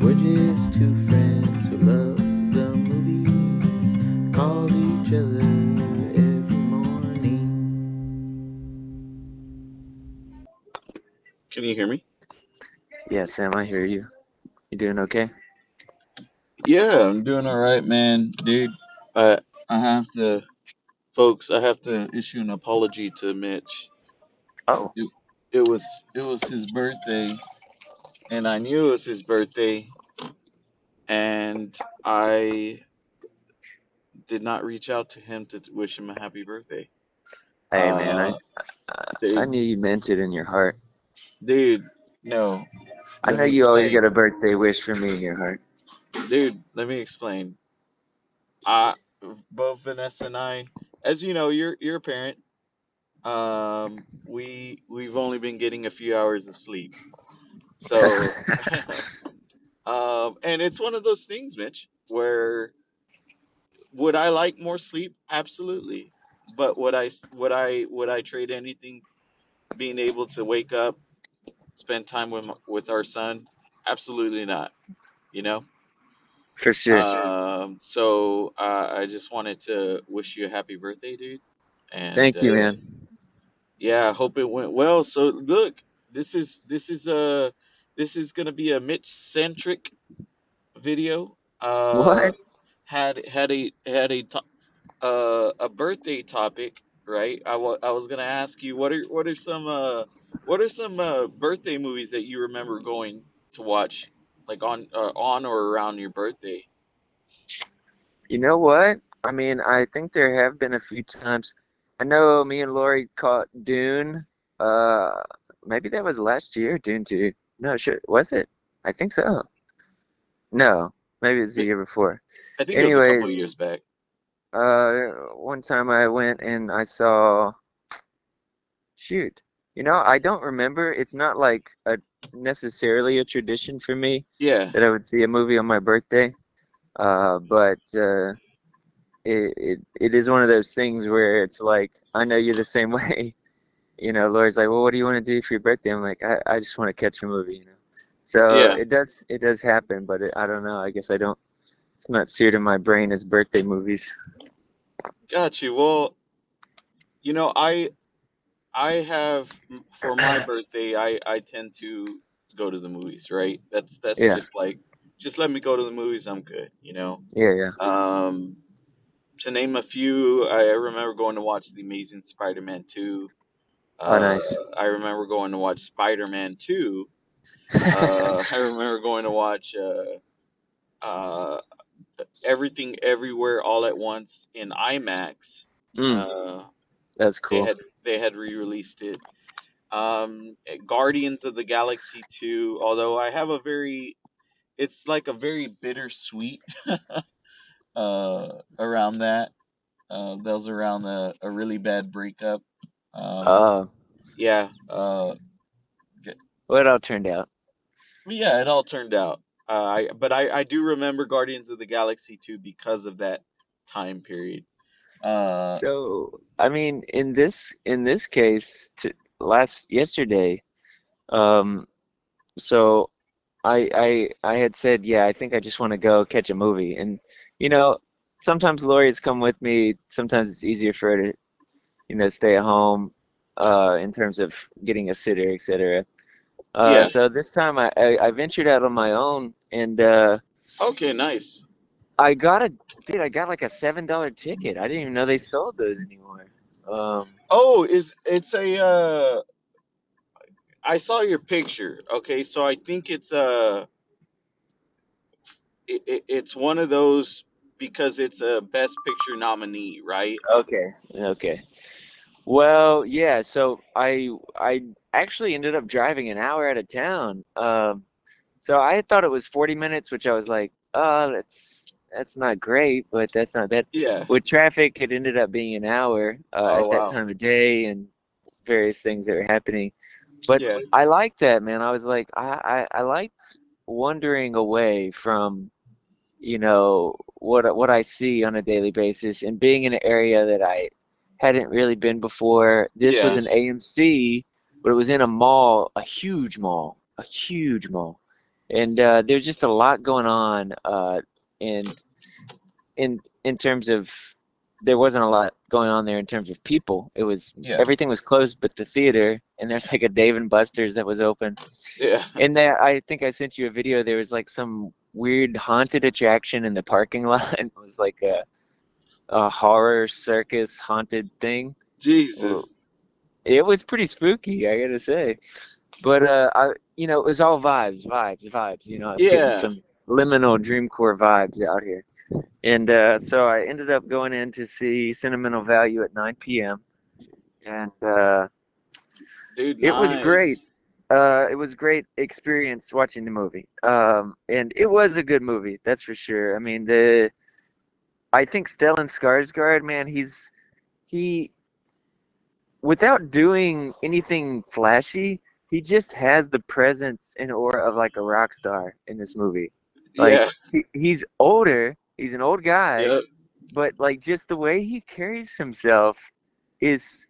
We're just two friends who love the movies, call each other every morning. Can you hear me? Yeah, Sam, I hear you. You doing okay? Yeah, I'm doing all right, man. Dude, I have to, folks, I have to issue an apology to Mitch. Oh, It, it was his birthday, and I knew it was his birthday, and I did not reach out to him to wish him a happy birthday. hey man, Uh, I dude, knew you meant it in your heart. dude, no, I let know me you always explain. got a birthday wish for me in your heart. Dude, let me explain. I, both Vanessa and I, as you know, you're a parent. We've only been getting a few hours of sleep. So, and it's one of those things, Mitch, where would I like more sleep? Absolutely. But would I trade anything being able to wake up, spend time with our son? Absolutely not. You know. For sure. I just wanted to wish you a happy birthday, dude. And Thank you, man. yeah, I hope it went well. So look, this is gonna be a Mitch centric video. What? Had a birthday topic, right? I was gonna ask you what are some birthday movies that you remember going to watch like on or around your birthday? You know what? I mean, I think there have been a few times. I know me and Lori caught Dune. Uh, Maybe that was last year, Dune 2. No, sure. Was it? I think so. No, maybe it was the Th- year before. I think it was a couple of Anyways, years back. one time I went and I saw. Shoot. I don't remember. It's not like a necessarily a tradition for me Yeah, that I would see a movie on my birthday. But it is one of those things where it's like I know you're the same way. Laura's like, well, what do you want to do for your birthday? I'm like, I just want to catch a movie. So yeah, it does happen, but I don't know. I guess I don't. It's not seared in my brain as birthday movies. got you. Well, you know, I have for my birthday, I tend to go to the movies, right? That's Yeah, just like just let me go to the movies, I'm good. yeah, yeah. Um, to name a few, I remember going to watch The Amazing Spider-Man 2. Oh, Uh, nice. I remember going to watch Spider-Man 2. I remember going to watch uh, Everything Everywhere All at Once in IMAX. Mm, Uh, that's they cool. had they had re-released it. Guardians of the Galaxy 2, although I have a very it's like a very bittersweet around that. That was around a really bad breakup. Um, Oh, yeah, g- well, it all turned out. yeah, it all turned out. I do remember Guardians of the Galaxy 2 because of that time period. Uh, So, I mean, in this case, last yesterday, um, so I had said, yeah, I think I just want to go catch a movie, and you know, sometimes Lori's come with me. Sometimes it's easier for her to, stay at home, in terms of getting a sitter, etc. yeah. So this time I ventured out on my own, and Okay, nice. I got a dude, I got like a $7 ticket. I didn't even know they sold those anymore. Oh, is it's a I saw your picture. Okay, so I think it's one of those because it's a best picture nominee, right? Okay, okay. Well, yeah, so I actually ended up driving an hour out of town. So I thought it was 40 minutes, which I was like, oh, that's not great, but that's not bad. Yeah. With traffic, it ended up being an hour Oh at that wow. time of day and various things that were happening. But Yeah. I liked that, man. I was like, I liked wandering away from, what I see on a daily basis and being in an area that I hadn't really been before. This was Yeah. an AMC, but it was in a mall, a huge mall, a huge mall. and there's just a lot going on, and in terms of there wasn't a lot going on there in terms of people. It was Yeah. everything was closed but the theater, and there's like a Dave and Buster's that was open. Yeah. And there, I think I sent you a video. There was like some weird haunted attraction in the parking lot. It was like a horror circus haunted thing. Well, Jesus. it was pretty spooky, I gotta say. But it was all vibes, vibes, vibes. I was getting Yeah. some liminal dreamcore vibes out here. And so I ended up going in to see Sentimental Value at 9 p.m. And Dude, it was great. nice. It was a great experience watching the movie. And it was a good movie, that's for sure. I mean, I think Stellan Skarsgård, man, he without doing anything flashy, he just has the presence and aura of like a rock star in this movie. Like Yeah. he's older, he's an old guy, Yep. but like just the way he carries himself is,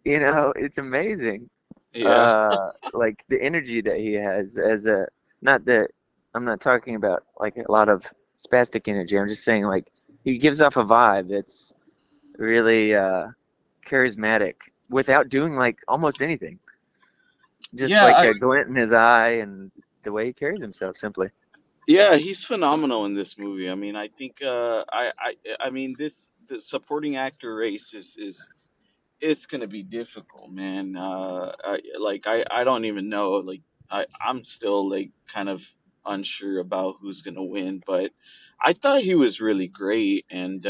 it's amazing. Yeah. Like the energy that he has as a not that I'm not talking about like a lot of spastic energy. I'm just saying like he gives off a vibe that's really charismatic without doing like almost anything. Just Yeah. like a glint in his eye and the way he carries himself simply. Yeah, he's phenomenal in this movie. I mean, I think I mean this the supporting actor race is it's gonna be difficult, man. I don't even know. Like I'm still like kind of unsure about who's gonna win, but I thought he was really great. And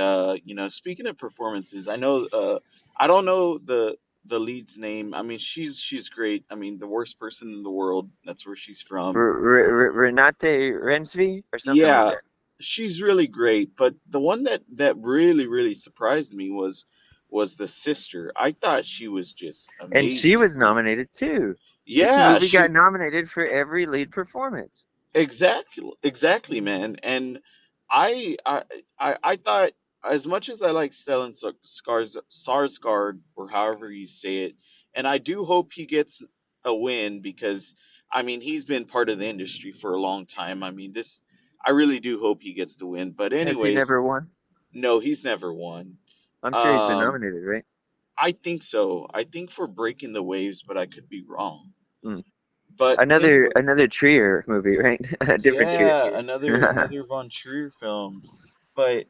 speaking of performances, I don't know the lead's name. I mean, she's great. I mean, the worst person in the world. That's where she's from. Renate Rensby or something like Yeah, that. she's really great, but the one that really surprised me was the sister. I thought she was just And she amazing. was nominated too. This Yeah, movie got she nominated for every lead performance. exactly, man. And I I I thought as much as I like Stellan Sarsgaard or however you say it, and I do hope he gets a win because I mean he's been part of the industry for a long time. I mean this I really do hope he gets the win. But Has he anyways, never won? no, he's never won. I'm sure he's been Um nominated, right? I think so. I think for Breaking the Waves, but I could be wrong. Mm. But Another anyway, another Trier movie, right? A different Trier. yeah, another Von Trier film. But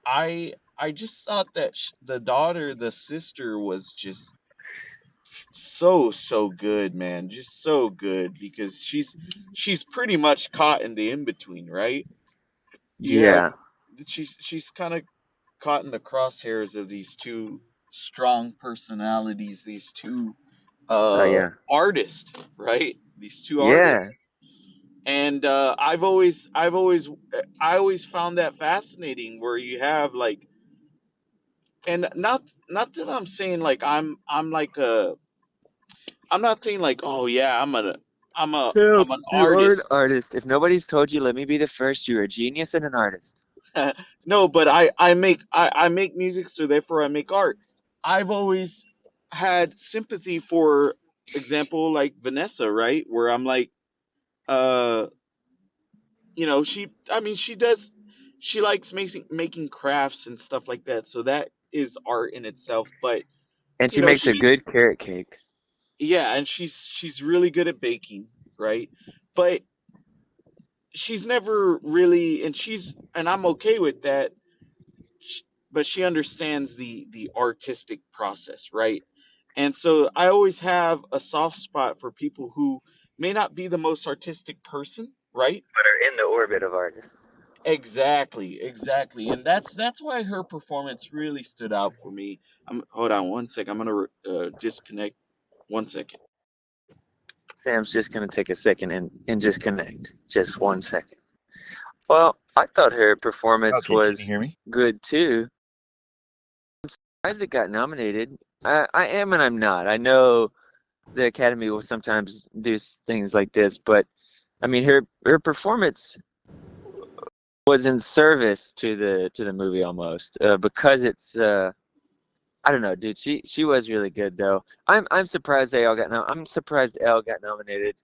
I just thought that the daughter, the sister, was just so good, man, just so good because she's pretty much caught in the in between, right? You have Yeah. she's kind of caught in the crosshairs of these two strong personalities, these two Oh yeah. artists, right? These two Yeah. artists. And I always found that fascinating where you have like and not that I'm saying like I'm like a I'm not saying like oh yeah Help, I'm an you are an artist. artist. If nobody's told you, let me be the first. You're a genius and an artist. No, but I make music, so therefore I make art. I've always had sympathy for example like Vanessa, right? Where I'm like uh she I mean she likes making crafts and stuff like that, so that is art in itself. But And she makes a she good carrot cake. yeah, and she's really good at baking, right? But she's never really and I'm okay with that. But she understands the artistic process, right? And so I always have a soft spot for people who may not be the most artistic person, right? But are in the orbit of artists. Exactly, and that's why her performance really stood out for me. Hold on one sec. I'm gonna disconnect. 1 second. Sam's just gonna take a second and just connect. Just 1 second. Well, I thought her performance Okay, can you was hear me? good too. Isaac got nominated. I am and I'm not. I know the Academy will sometimes do things like this, but I mean her performance was in service to the movie almost because it's I don't know, dude. She was really good though. I'm surprised they all got I'm surprised Elle got nominated.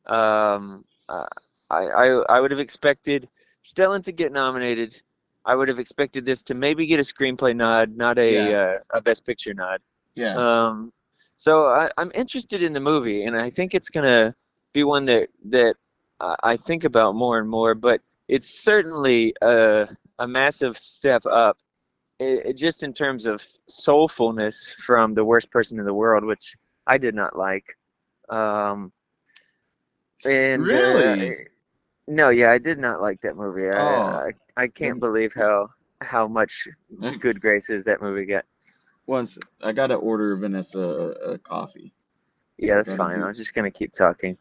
Um, uh, I would have expected Stellan to get nominated. I would have expected this to maybe get a screenplay nod, not Yeah, a Best Picture nod. yeah. Um, so I'm interested in the movie, and I think it's gonna be one that I think about more and more. But it's certainly a massive step up, just in terms of soulfulness from The Worst Person in the World, which I did not like. Um, and Really? no, yeah, I did not like that movie. Oh, I can't then believe how much good graces that movie got. once I gotta order Vanessa a coffee. Yeah, that's Gotta fine. do. I'm just gonna keep talking.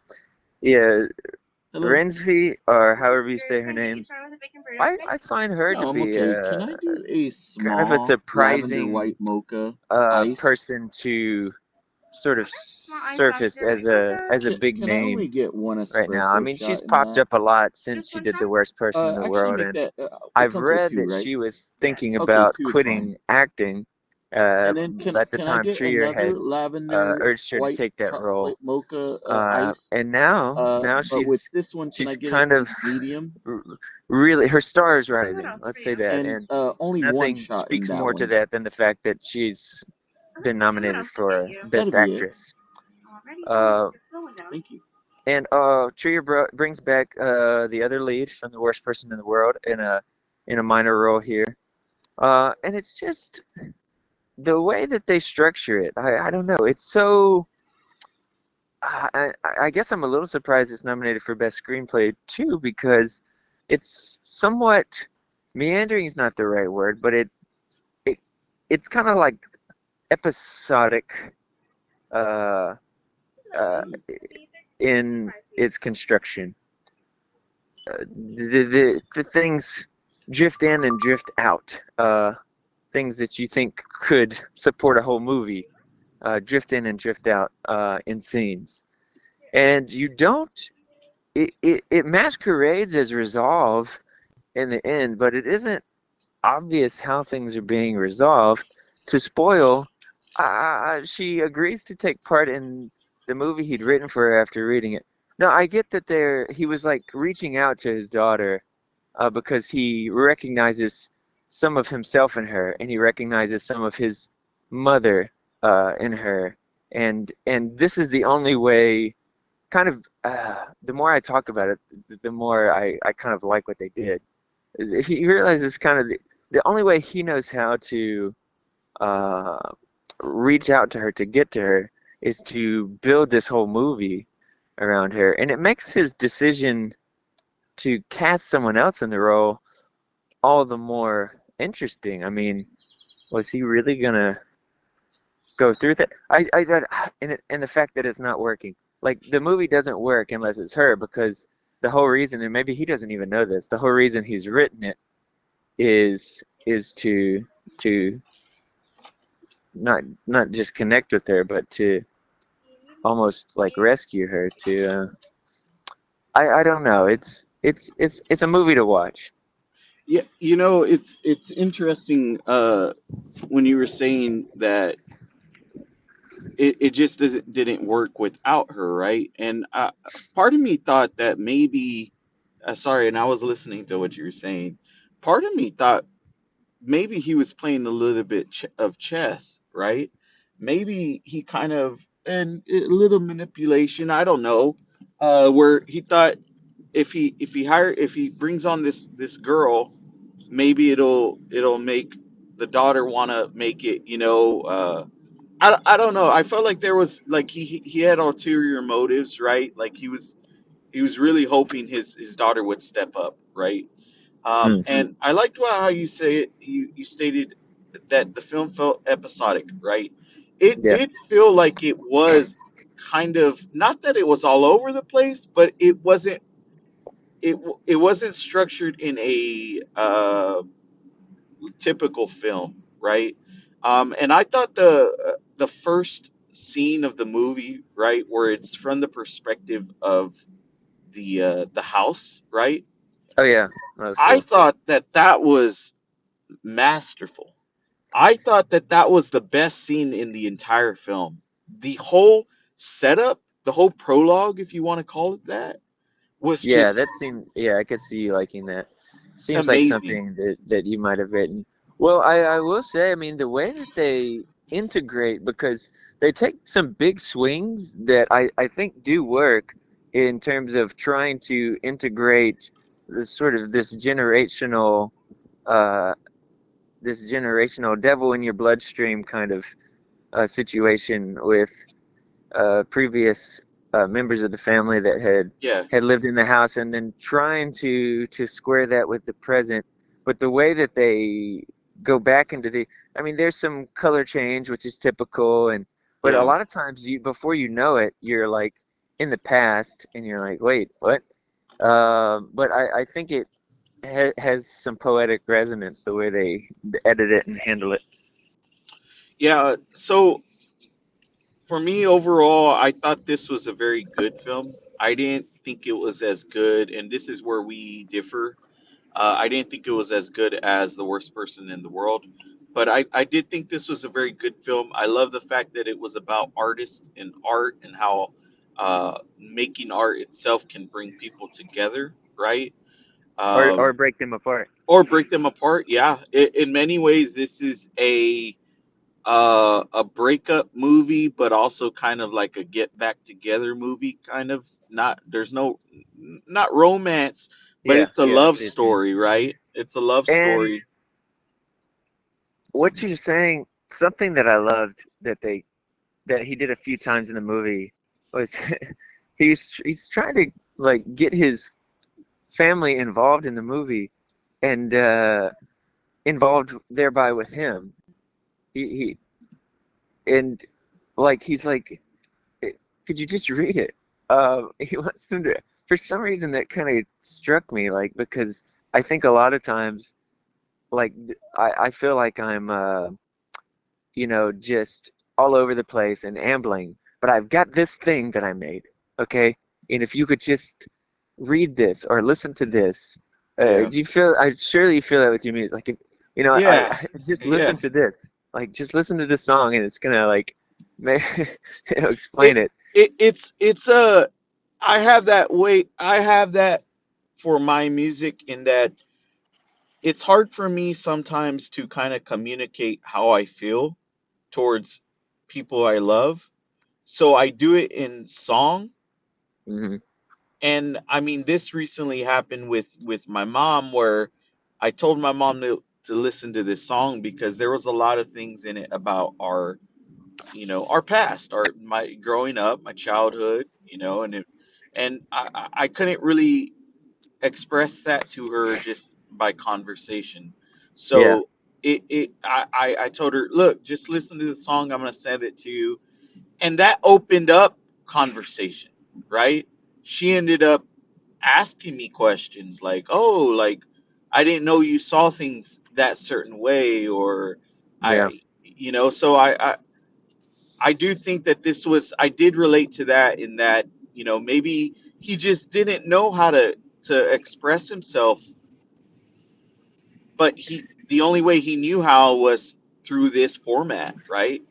Yeah, Hello. Rinsby, or however you say her name, I find her to No, I'm be okay. Can I do a kind of a small lavender surprising white mocha ice? person to sort of surface as a big Can I name only get one right now. I espresso mean, she's shot in popped that? up a lot since she did The Worst Person in the Actually, World, make and that. It I've comes with read two, that right? she was thinking Okay, about two is fine. quitting acting. And then At the can I time, get Trier had another lavender urged her to white take that role, chocolate mocha ice? and now But with this one, can I she's get it kind of medium? r- really, her star is rising. Let's say that, And and only one nothing shot in speaks that more to one. that than the fact that she's been nominated for That'll Best be it. Actress. Uh, Thank you. and Trier brings back the other lead from The Worst Person in the World in a minor role here. And it's just the way that they structure it. I don't know. It's so. I guess I'm a little surprised it's nominated for Best Screenplay too, because it's somewhat meandering is not the right word, but it it's kind of like episodic uh, uh, in its construction. The things drift in and drift out. Things that you think could support a whole movie drift in and drift out in scenes. And you don't, it masquerades as resolve in the end, but it isn't obvious how things are being resolved. To spoil, she agrees to take part in the movie he'd written for her after reading it. No, I get that he was like reaching out to his daughter because he recognizes some of himself in her, and he recognizes some of his mother in her, and this is the only way. Kind of, the more I talk about it, the more I kind of like what they did. He realizes kind of the only way he knows how to uh, reach out to her to get to her is to build this whole movie around her, and it makes his decision to cast someone else in the role all the more interesting. I mean, was he really gonna go through that? And the fact that it's not working. Like the movie doesn't work unless it's her, because the whole reason, and maybe he doesn't even know this, the whole reason he's written it is to not just connect with her, but to almost like rescue her. I don't know. It's a movie to watch. Yeah, it's interesting when you were saying that it just didn't work without her, right? And part of me thought that maybe, sorry, and I was listening to what you were saying. Part of me thought maybe he was playing a little bit of chess, right? Maybe he kind of and a little manipulation. I don't know, where he thought if he brings on this girl, maybe it'll make the daughter want to make it. I don't know. I felt like there was like he had ulterior motives, right? Like he was really hoping his daughter would step up, right? Hmm. And I liked how you say it. You stated that the film felt episodic, right? It Yeah. did feel like it was kind of not that it was all over the place, but it wasn't structured in a typical film, right? And I thought the first scene of the movie, right, where it's from the perspective of the house, right? Oh yeah, that was I cool. thought that was masterful. I thought that was the best scene in the entire film. The whole setup, the whole prologue, if you want to call it that, was Yeah, just that seems. Yeah, I could see you liking that. Seems like amazing. something that you might have written. Well, I will say, I mean, the way that they integrate, because they take some big swings that I think do work in terms of trying to integrate this sort of uh this generational devil in your bloodstream kind of situation with previous members of the family that Yeah, had lived in the house, and then trying to square that with the present. But the way that they go back into the, I mean, there's some color change, which is typical, and but a yeah, lot of times you before you know it, you're like in the past, and you're like, wait, what? But I think it has some poetic resonance the way they edit it and handle it. yeah. So for me overall, I thought this was a very good film. I didn't think it was as good, and this is where we differ. I didn't think it was as good as The Worst Person in the World, but I did think this was a very good film. I love the fact that it was about artists and art and how making art itself can bring people together, right? Or Um, break them apart. or break them apart. Yeah, in many ways, this is a breakup movie, but also kind of like a get back together movie. Kind of not there's no not romance, but Yeah, it's a yeah, I love see what you mean. story, right? It's a love And story. what you're saying, something that I loved that he did a few times in the movie was he's trying to like get his family involved in the movie and involved thereby with him. He and like he's like, "Eh, could you just read it?" He wants them to. For some reason, that kind of struck me, like because I think a lot of times, like I feel like I'm just all over the place and ambling. But I've got this thing that I made, okay? And if you could just read this or listen to this, Yeah, do you feel? I surely you feel that with your music. Like, if, yeah, I just yeah. listen to this. Like, just listen to this song, and it's gonna like, may, It explain it. it's a I have that way. I have that for my music in that it's hard for me sometimes to kind of communicate how I feel towards people I love. So I do it in song. Hmm. And I mean, this recently happened with my mom, where I told my mom to listen to this song because there was a lot of things in it about our our past, our my growing up, my childhood, and I couldn't really express that to her just by conversation. Yeah, So I told her, look, just listen to the song. I'm gonna send it to you, and that opened up conversation, right? She ended up asking me questions like, "Oh, like I didn't know you saw things that certain way," or yeah, so I do think that I did relate to that in that, maybe he just didn't know how to express himself, but the only way he knew how was through this format, right?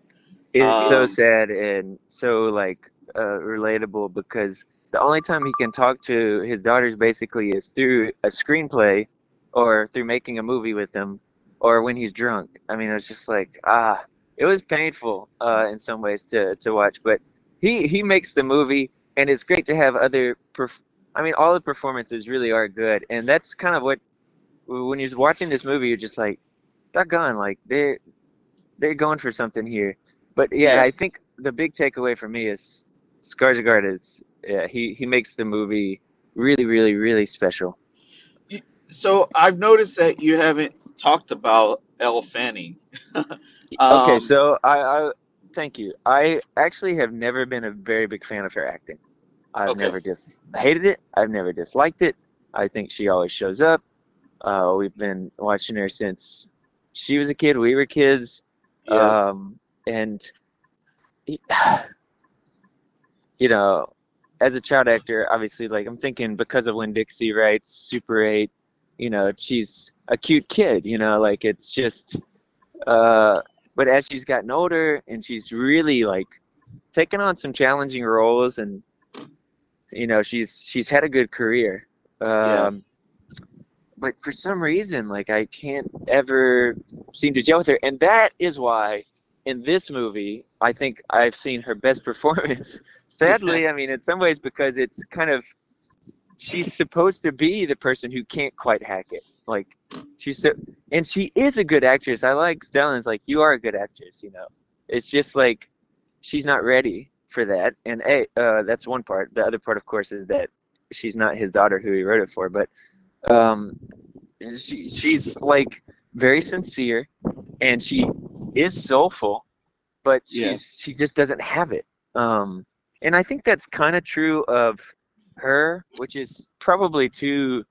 it's so Um, sad and so like relatable because the only time he can talk to his daughters basically is through a screenplay or through making a movie with them or when he's drunk. I mean, it's just like it was painful in some ways to watch, but he makes the movie and it's great to have I mean, all the performances really are good, and that's kind of what when you're watching this movie, you're just like, doggone, like they're going for something here. But yeah, yeah. I think the big takeaway for me is Skarsgård is yeah, he makes the movie really, really, really special. So I've noticed that you haven't talked about Elle Fanning. Okay, um, so I thank you. I actually have never been a very big fan of her acting. I've okay. never hated it. I've never disliked it. I think she always shows up. We've been watching her since she was a kid. We were kids. Yep. And you know, as a child actor, obviously, like I'm thinking because of when Dixie writes Super 8, she's a cute kid, like it's just, uh, but as she's gotten older and she's really like taken on some challenging roles and she's had a good career. Yeah. Um, but for some reason, like I can't ever seem to gel with her, and that is why in this movie I think I've seen her best performance. Yeah. Sadly, I mean, in some ways because it's kind of she's supposed to be the person who can't quite hack it. Like she's so, and she is a good actress. I like Stellan's like you are a good actress. It's just like she's not ready for that. And that's one part. The other part, of course, is that she's not his daughter who he wrote it for. But um, she's like very sincere, and she is soulful, but Yeah. she just doesn't have it. Um, and I think that's kind of true of her, which is probably too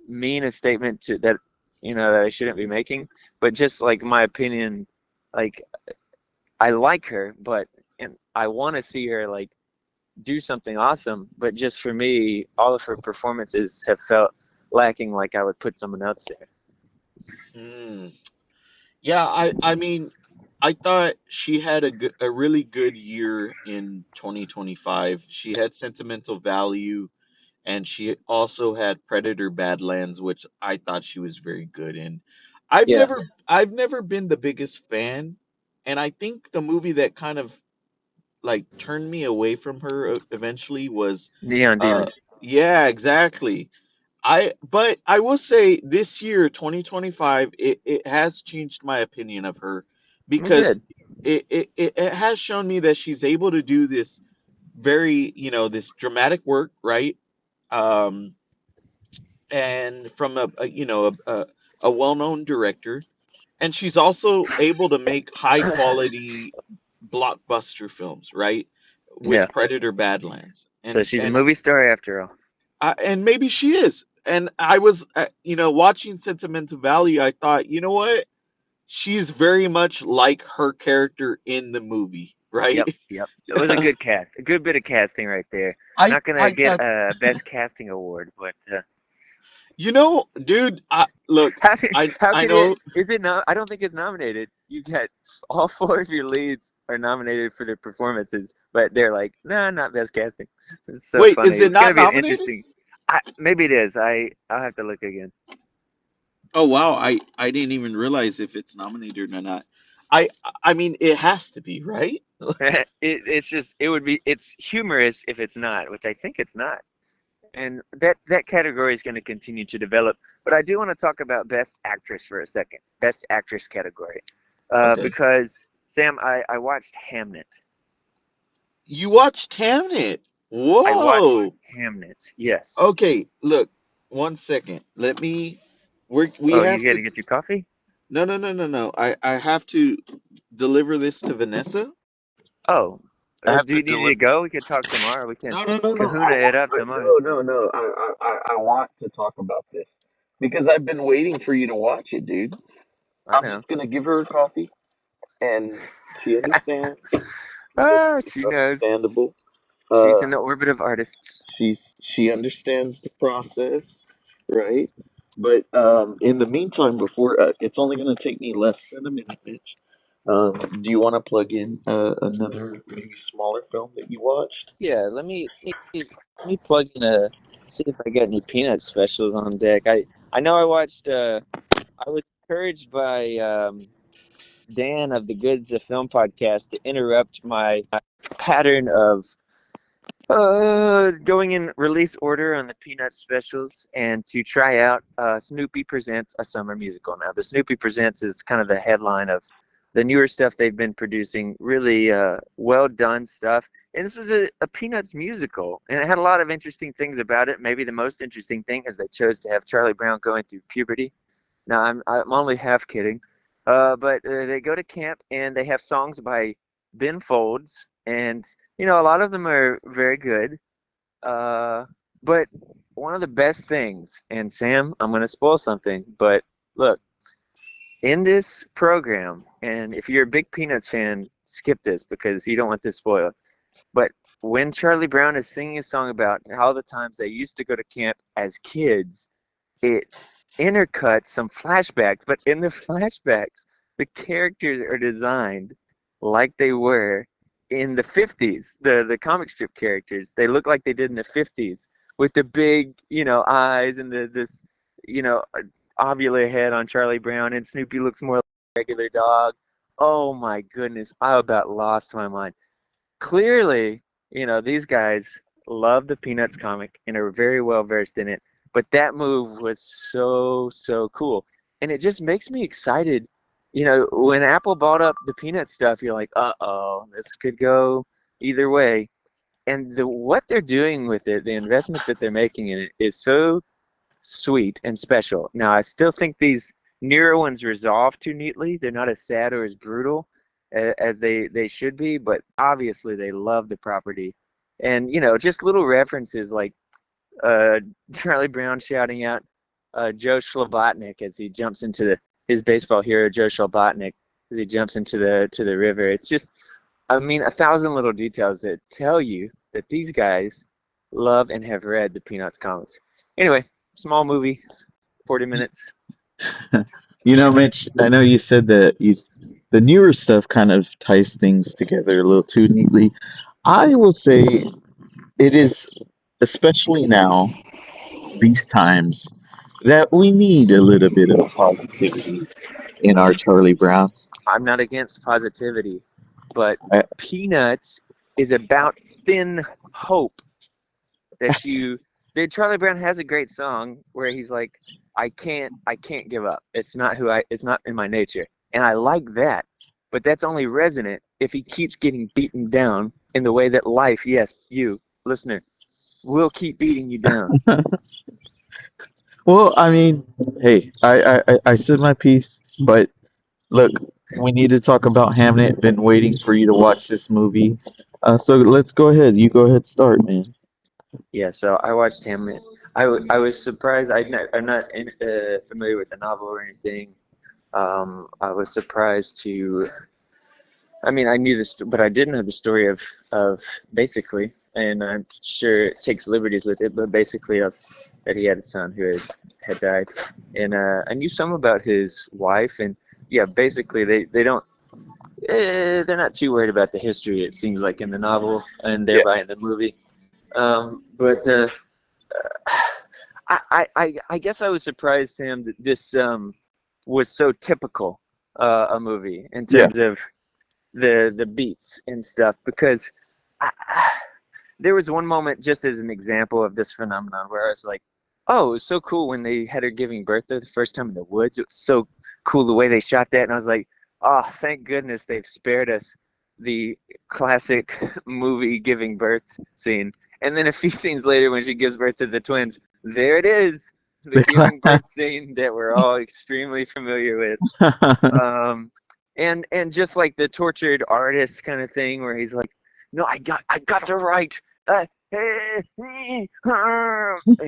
mean a statement to that that I shouldn't be making. But just like my opinion, like I like her, but and I want to see her like do something awesome. But just for me, all of her performances have felt lacking. Like I would put someone else there. Mm. Yeah, I mean, I thought she had a really good year in 2025. She had Sentimental Value, and she also had Predator Badlands, which I thought she was very good in. Yeah, I've never been the biggest fan, and I think the movie that kind of like turned me away from her eventually was Neon uh Demon. yeah, exactly. But I will say this year 2025 it has changed my opinion of her Well, because good. it has shown me that she's able to do this very, this dramatic work, right? Um and from a well-known director, and she's also able to make high quality blockbuster films, right? Yeah. With Predator Badlands. So she's a movie star after all. And maybe she is. And I was, watching Sentimental Value. I thought, you know what? She's very much like her character in the movie, right? Yep, yep. It was a good cast, a good bit of casting right there. I Not gonna I get thought, a best casting award, but dude. Look, how how I can it? know. Is it not? I don't think it's nominated. You got all four of your leads are nominated for their performances, but they're like, nah, not best casting. It's so Wait, funny. is it It's not gonna be an nominated? interesting. Maybe it is. I'll have to look again. Oh wow, I didn't even realize if it's nominated or not. I I mean, it has to be, right? It's just it would be it's humorous if it's not, which I think it's not. And that category is going to continue to develop. But I do want to talk about Best Actress for a second. Best Actress category, Okay. because Sam, I watched Hamnet. You watched Hamnet. I watched Whoa. Hamnet. Yes. Okay, look, 1 second. We Oh, you have got to. to get your coffee. No, no, no, no, no. I have to deliver this to Vanessa. Oh, I have do to you need to deliver. go? We can talk tomorrow. We can No, no, no, no. Kahuna it up tomorrow. No, no, no. I want to talk about this because I've been waiting for you to watch it, dude. I I'm know. just gonna give her a coffee, and she understands. It's Ah, it's she knows. understandable. She's Uh, in the orbit of artists. she understands the process, right? But in the meantime, before it's only going to take me less than a minute, Mitch. Do you want to plug in another maybe smaller film that you watched? Yeah, let me plug in a see if I got any peanut specials on deck. I know I watched I was encouraged by Dan of the Goods of Film podcast to interrupt my pattern of going in release order on the Peanut specials and to try out Snoopy Presents a Summer Musical. Now, the Snoopy Presents is kind of the headline of the newer stuff they've been producing, really well done stuff. And this was a Peanuts musical, and it had a lot of interesting things about it. Maybe the most interesting thing is they chose to have Charlie Brown going through puberty. Now, I'm only half kidding. But they go to camp and they have songs by Ben Folds, and a lot of them are very good. Uh, but one of the best things, and Sam, I'm gonna spoil something, but look, in this program, and if you're a big Peanuts fan, skip this because you don't want this spoiled. But when Charlie Brown is singing a song about how the times they used to go to camp as kids, it intercuts some flashbacks, but in the flashbacks, the characters are designed like they were in the 50s. The comic strip characters, they look like they did in the 50s with the big, eyes and this, you know, ovular head on Charlie Brown, and Snoopy looks more like a regular dog. Oh my goodness, I about lost my mind. Clearly, these guys love the Peanuts comic and are very well versed in it. But that move was so, so cool. And it just makes me excited. When Apple bought up the Peanut stuff, you're like, uh-oh, this could go either way. And what they're doing with it, the investment that they're making in it, is so sweet and special. Now, I still think these newer ones resolve too neatly. They're not as sad or as brutal as they should be, but obviously they love the property. And, just little references like uh, Charlie Brown shouting out Joe Schlabotnik as he jumps into his baseball hero, Joe Schlabotnik, as he jumps into the river. It's just, I mean, 1,000 little details that tell you that these guys love and have read the Peanuts comics. Anyway, small movie, 40 minutes. Mitch, I know you said that the newer stuff kind of ties things together a little too neatly. I will say it is, especially now, these times, that we need a little bit of positivity in our Charlie Brown. I'm not against positivity, but I, Peanuts is about thin hope that Charlie Brown has a great song where he's like, I can't give up. It's not in my nature. And I like that. But that's only resonant if he keeps getting beaten down in the way that life, yes, you, listener, will keep beating you down. well, I mean, hey, I said my piece, but look, we need to talk about Hamnet. Been waiting for you to watch this movie. So let's go ahead. You go ahead, start, man. Yeah, so I watched Hamlet. I was surprised. I'm not familiar with the novel or anything. I was surprised to. I mean, I knew this, but I didn't know the story of basically, and I'm sure it takes liberties with it, but basically of that he had a son who had died, and I knew some about his wife, and yeah, basically they don't. They're not too worried about the history. It seems like in the novel and Yeah. thereby in the movie. But I guess I was surprised, Sam, that this was so typical a movie in Yeah. terms of the beats and stuff, because I, there was one moment, just as an example of this phenomenon, where I was like, oh, it was so cool when they had her giving birth there the first time in the woods. It was so cool the way they shot that, and I was like, oh, thank goodness they've spared us the classic movie giving birth scene. And then a few scenes later, when she gives birth to the twins, there it is, the The giving cla- birth scene that we're all extremely familiar with. Um, and just like the tortured artist kind of thing, where he's like, "No, I got to write." And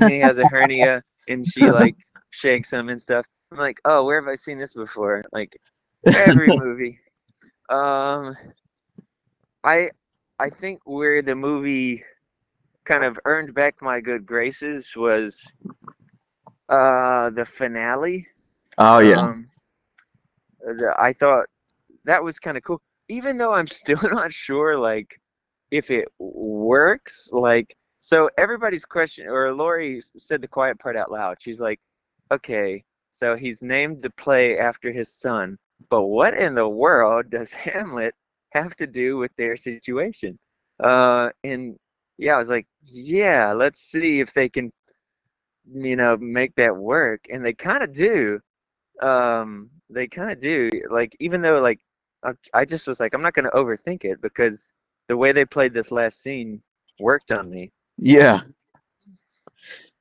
he has a hernia, and she like shakes him and stuff. I'm like, "Oh, where have I seen this before?" Like every movie. Um, I I think where the movie kind of earned back my good graces was the finale. oh yeah. Um, I thought that was kind of cool, even though I'm still not sure like if it works. Like, so everybody's question, or Lori said the quiet part out loud. She's like, okay, so he's named the play after his son, but what in the world does Hamlet have to do with their situation? And yeah, I was like, yeah, let's see if they can, make that work. And they kind of do. They kind of do. Like, even though, like, I just was like, I'm not going to overthink it, because the way they played this last scene worked on me. Yeah.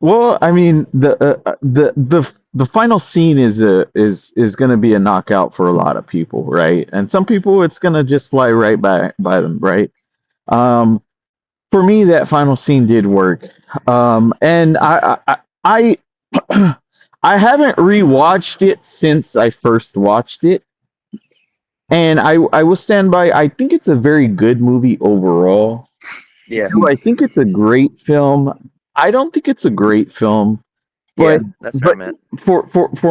Well, I mean, the final scene is going to be a knockout for a lot of people, right? And some people it's going to just fly right by them, right? Um, for me, that final scene did work. And I I haven't rewatched it since I first watched it, and I will stand by. I think it's a very good movie overall. Yeah, Do I think it's a great film? I don't think it's a great film. yeah, But that's where but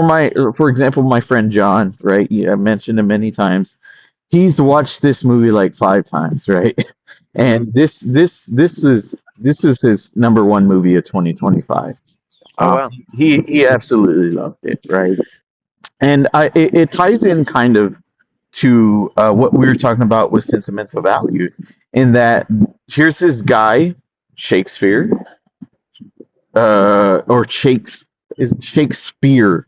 I'm at. for example, my friend John, right? Yeah, I mentioned him many times. he's watched this movie like 5 times, right? Hmm. And this was his number one movie of 2025. Oh wow. He absolutely loved it, right? And it ties in kind of to what we were talking about with sentimental value, in that here's this guy, Shakespeare, or Shakes is Shakespeare,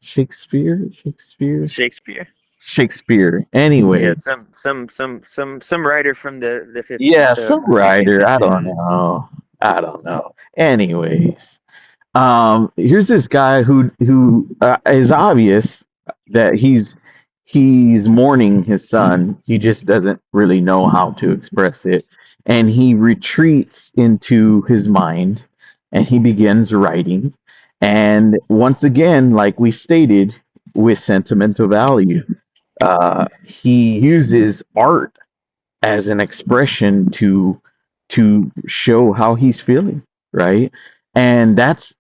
Shakespeare, Shakespeare. Shakespeare. Yeah, Anyways, some writer from the 15th yeah, some 16th writer. I century. don't know. I don't know. Anyways, here's this guy who is obvious that he's mourning his son. He just doesn't really know how to express it, and he retreats into his mind, and he begins writing. And once again, like we stated with sentimental value, he uses art as an expression to show how he's feeling, right? And that's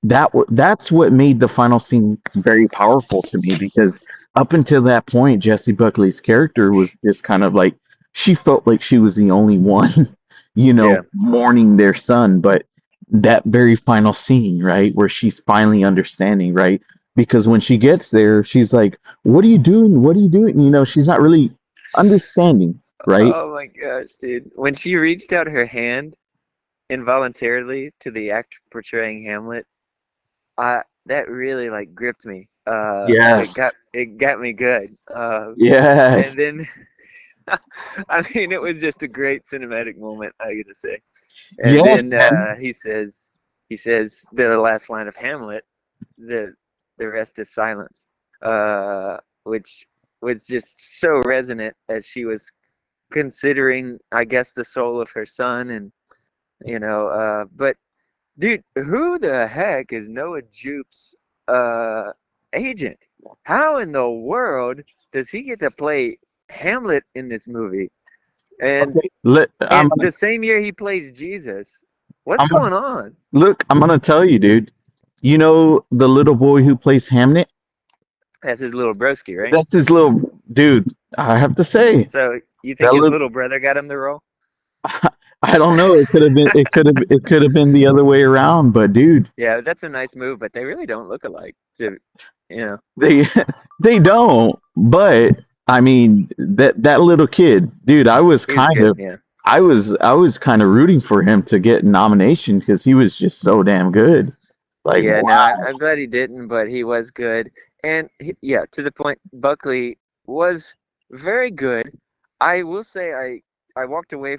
what made the final scene very powerful to me, because up until that point, Jessie Buckley's character was just kind of like, she felt like she was the only one, Yeah. mourning their son. But that very final scene, right, where she's finally understanding, right? Because when she gets there, she's like, "What are you doing? What are you doing?" She's not really understanding, right? Oh my gosh, dude. When she reached out her hand involuntarily to the actor portraying Hamlet, that really like gripped me. Yes. It got me good. And Yes. then I mean it was just a great cinematic moment, I gotta say. And Yes, then man. he says the last line of Hamlet, the the rest is silence. Which was just so resonant as she was considering, I guess, the soul of her son, and but dude, who the heck is Noah Jupe's uh agent? How in the world does he get to play Hamlet in this movie? And Okay. Let and the same year he plays Jesus. What's I'm gonna going on? look. I'm gonna tell you, dude. You know the little boy who plays Hamnet? That's his little broski, right? That's his little dude. I have to say So you think that his little. little brother got him the role? I don't know. It could have been. It could have been the other way around. But dude, Yeah, that's a nice move, but they really don't look alike. To you know, they they don't. But I mean, that little kid, dude. he's good. Yeah. I was kind of rooting for him to get nomination because he was just so damn good. Like, Yeah, no, wow. I'm glad he didn't, but he was good. And yeah, to the point, Buckley was very good. I will say I walked away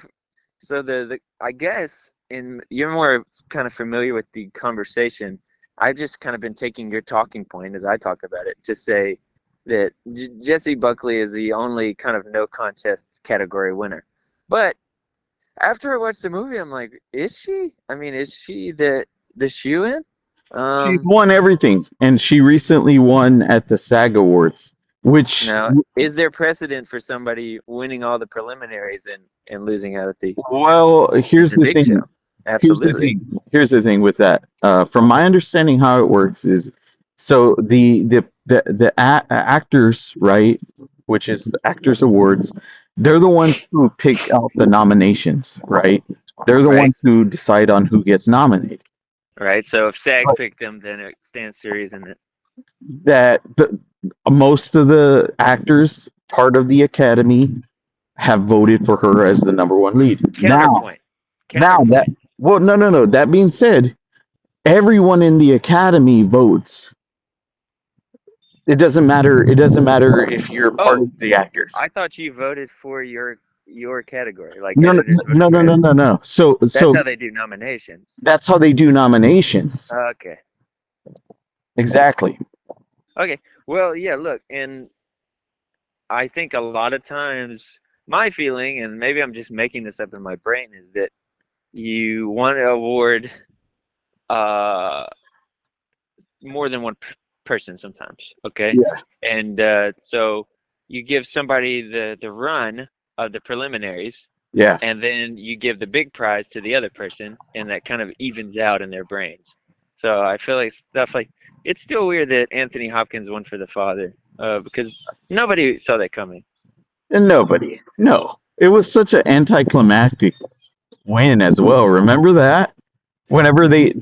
so the I guess in you're more kind of familiar with the conversation. I've just kind of been taking your talking point as I talk about it to say that Jesse Buckley is the only kind of no contest category winner. But after I watched the movie, I'm like, is she? I mean, is she the shoe-in? She's Um, won everything, and she recently won at the SAG Awards, which, Now, is there precedent for somebody winning all the preliminaries and losing out well, at the big show? here's the Absolutely. thing, here's the thing with that. From my understanding, how it works is, so the actors, right, which is the Actors Awards, they're the ones who pick out the nominations, right? They're the Right. ones who decide on who gets nominated. Right. So if SAG But picked them, then it stands to reason that. that most of the actors, part of the Academy, have voted for her as the number one lead. Counterpoint. Now that, Counterpoint. well, no, no, no. That being said, everyone in the Academy votes. It doesn't matter. It doesn't matter if you're part Oh, of the actors. I thought you voted for your category, like No, no, editors voted no, for no, no, no, editors. no. So, That's so how they do nominations. that's how they do nominations. Okay. Exactly. Okay. Well, yeah, look, and I think a lot of times my feeling, and maybe I'm just making this up in my brain, is that you want to award uh more than one person sometimes, okay? Yeah. And so you give somebody the run of the preliminaries, Yeah. and then you give the big prize to the other person, and that kind of evens out in their brains. So I feel like stuff like it's still weird that Anthony Hopkins won for The Father, because nobody saw that coming. And nobody. No. It was such an anticlimactic win as well. Remember that? Whenever they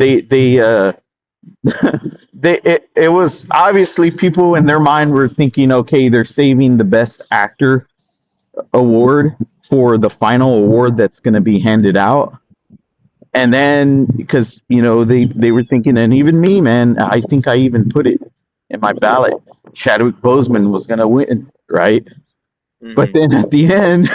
it was obviously people in their mind were thinking, okay, they're saving the best actor award for the final award that's going to be handed out. And then because they were thinking, and even me, man, I think I even put it in my ballot. Chadwick Boseman was going to win, right? But Hmm. then at the end,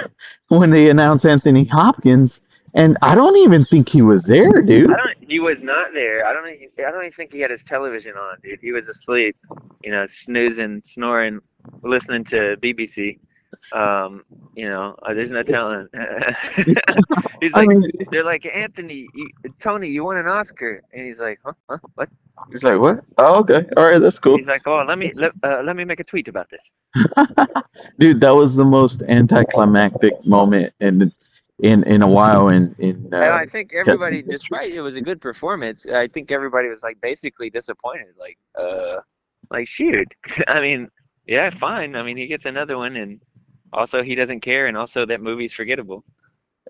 when they announced Anthony Hopkins, and I don't even think he was there, I dude. don't. He was not there. I don't even think he had his television on, dude. He was asleep, snoozing, snoring, listening to BBC. There's no telling. He's I like, mean, they're like, Anthony, Tony, you won an Oscar, and he's like, huh, what? he's like, what? Oh, okay, all right, that's cool, He's like, oh, let me make a tweet about this. dude. That was the most anticlimactic moment in a while in And I think Kevin everybody, history. despite it was a good performance, I think everybody was like basically disappointed. Like shoot. I mean, yeah, fine. I mean, he gets another one, and also he doesn't care, and also that movie's forgettable.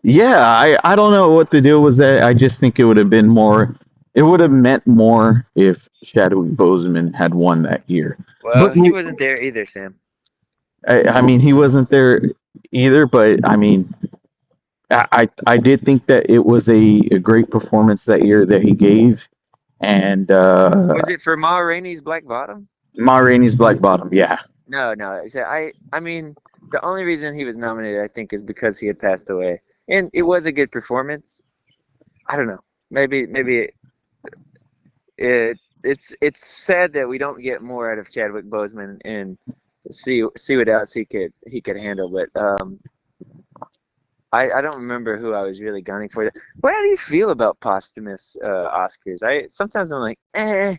Yeah, I don't know what the deal was. That I just think it would have been more. It would have meant more if Chadwick Boseman had won that year. But Well, he wasn't there either, Sam. I mean, he wasn't there either. But I mean, I did think that it was a great performance that year that he gave, and Was it for Ma Rainey's Black Bottom? Ma Rainey's Black Bottom. Yeah, No, no. I mean, the only reason he was nominated, I think, is because he had passed away, and it was a good performance. I don't know. Maybe it's sad that we don't get more out of Chadwick Boseman and see what else he could handle. But I don't remember who I was really gunning for. What do you feel about posthumous Oscars? I sometimes I'm like, eh.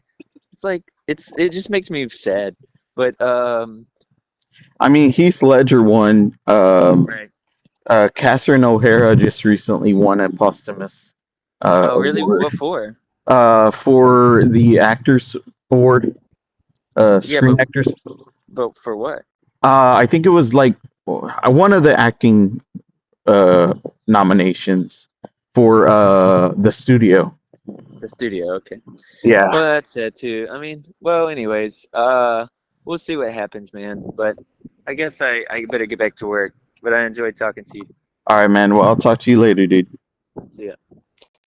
It's like it just makes me sad. But I mean Heath Ledger won. right. Catherine O'Hara just recently won a posthumous Oh, really? award What for? for the Actors Award, Yeah, Screen Actors. but for what? I think it was like one of the acting nominations for the studio. The studio. Okay. Yeah. Well, that's sad too. I mean, well, anyways, we'll see what happens, man. But I guess I better get back to work. But I enjoyed talking to you. All right, man. Well, I'll talk to you later, dude. See ya.